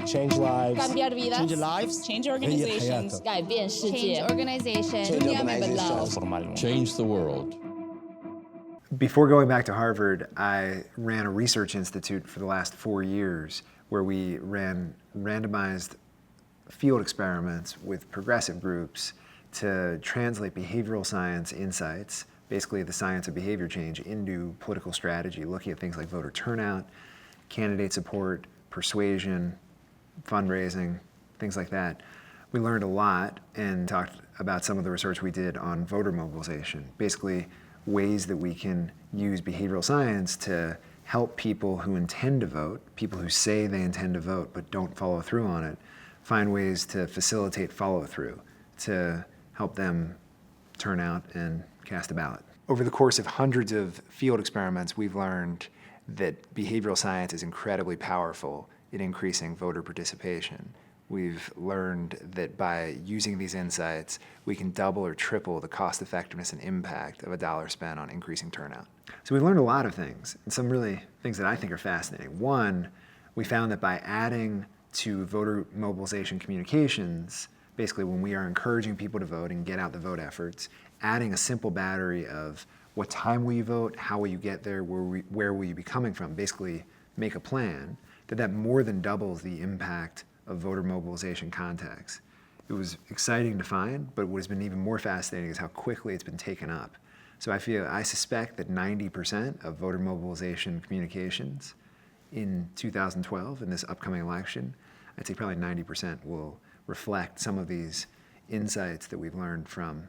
change lives, cambiar vidas, change lives, change organizations, 改变世界 change organizations, change the world. Before going back to Harvard, I ran a research institute for the last 4 years where we ran randomized field experiments with progressive groups to translate behavioral science insights, basically the science of behavior change, into political strategy, looking at things like voter turnout, candidate support, persuasion, fundraising, things like that. We learned a lot and talked about some of the research we did on voter mobilization, basically ways that we can use behavioral science to help people who intend to vote, people who say they intend to vote but don't follow through on it, find ways to facilitate follow-through, to help them turn out and cast a ballot. Over the course of hundreds of field experiments, we've learned that behavioral science is incredibly powerful in increasing voter participation. We've learned that by using these insights, we can double or triple the cost effectiveness and impact of a dollar spent on increasing turnout. So we've learned a lot of things, and some really things that I think are fascinating. One, we found that by adding to voter mobilization communications, basically when we are encouraging people to vote and get out the vote efforts, adding a simple battery of what time will you vote, how will you get there, where will you be coming from, basically make a plan, that more than doubles the impact of voter mobilization contacts. It was exciting to find, but what has been even more fascinating is how quickly it's been taken up. So I suspect that 90% of voter mobilization communications in 2012, in this upcoming election, I'd say probably 90% will reflect some of these insights that we've learned from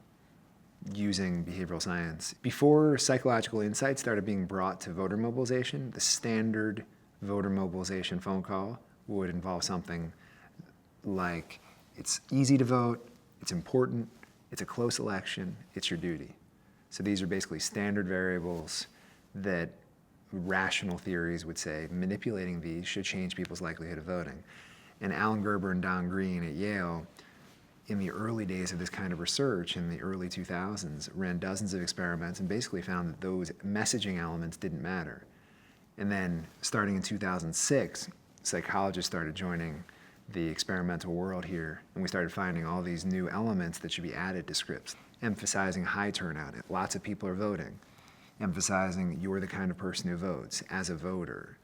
using behavioral science. Before psychological insights started being brought to voter mobilization, the standard voter mobilization phone call would involve something like, it's easy to vote, it's important, it's a close election, it's your duty. So these are basically standard variables that rational theories would say manipulating these should change people's likelihood of voting. And Alan Gerber and Don Green at Yale, in the early days of this kind of research in the early 2000s, ran dozens of experiments and basically found that those messaging elements didn't matter. And then starting in 2006, psychologists started joining the experimental world here, and we started finding all these new elements that should be added to scripts, emphasizing high turnout, lots of people are voting, emphasizing you're the kind of person who votes as a voter,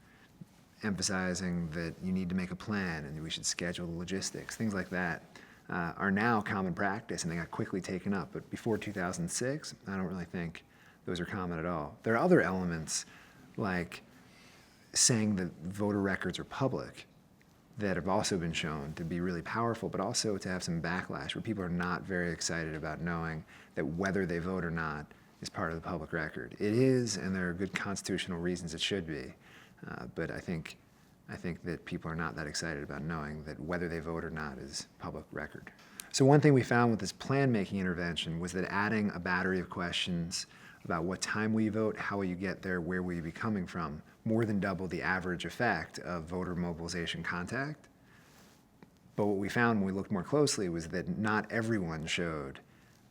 emphasizing that you need to make a plan and we should schedule the logistics, things like that are now common practice, and they got quickly taken up. But before 2006, I don't really think those are common at all. There are other elements like saying that voter records are public that have also been shown to be really powerful, but also to have some backlash where people are not very excited about knowing that whether they vote or not is part of the public record. It is, and there are good constitutional reasons it should be, but I think that people are not that excited about knowing that whether they vote or not is public record. So one thing we found with this plan-making intervention was that adding a battery of questions about what time will you vote, how will you get there, where will you be coming from, more than double the average effect of voter mobilization contact. But what we found when we looked more closely was that not everyone showed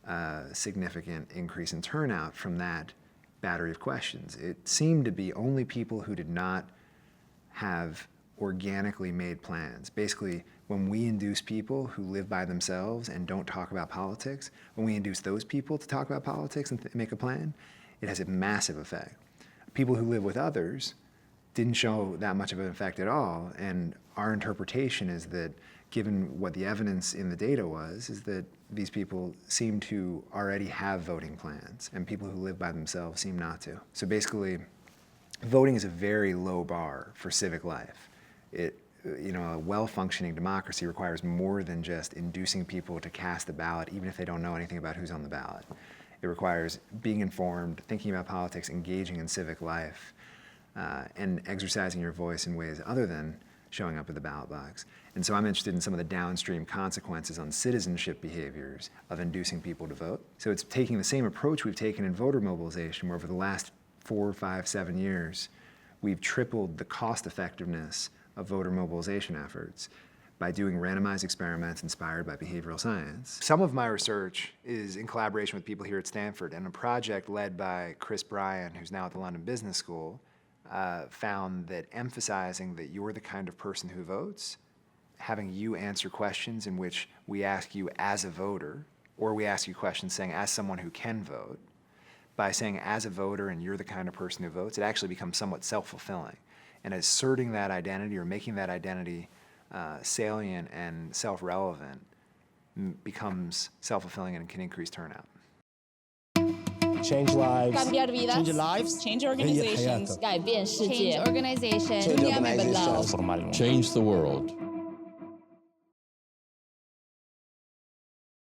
a significant increase in turnout from that battery of questions. It seemed to be only people who did not have organically made plans. Basically, when we induce people who live by themselves and don't talk about politics, when we induce those people to talk about politics and make a plan, it has a massive effect. People who live with others didn't show that much of an effect at all, and our interpretation is that, given what the evidence in the data was, is that these people seem to already have voting plans, and people who live by themselves seem not to. So basically, voting is a very low bar for civic life. A well-functioning democracy requires more than just inducing people to cast a ballot, even if they don't know anything about who's on the ballot. It requires being informed, thinking about politics, engaging in civic life, and exercising your voice in ways other than showing up at the ballot box. And so I'm interested in some of the downstream consequences on citizenship behaviors of inducing people to vote. So it's taking the same approach we've taken in voter mobilization, where over the last 4, 5, 7 years, we've tripled the cost effectiveness of voter mobilization efforts by doing randomized experiments inspired by behavioral science. Some of my research is in collaboration with people here at Stanford, and a project led by Chris Bryan, who's now at the London Business School, found that emphasizing that you're the kind of person who votes having you answer questions in which we ask you as a voter, or we ask you questions saying as someone who can vote, by saying as a voter and you're the kind of person who votes, it actually becomes somewhat self-fulfilling. And asserting that identity or making that identity salient and self-relevant becomes self-fulfilling and can increase turnout. Change lives. Cambiar vidas. Change lives. Change organizations. 改变世界 Change organization. Change organization. Change the world.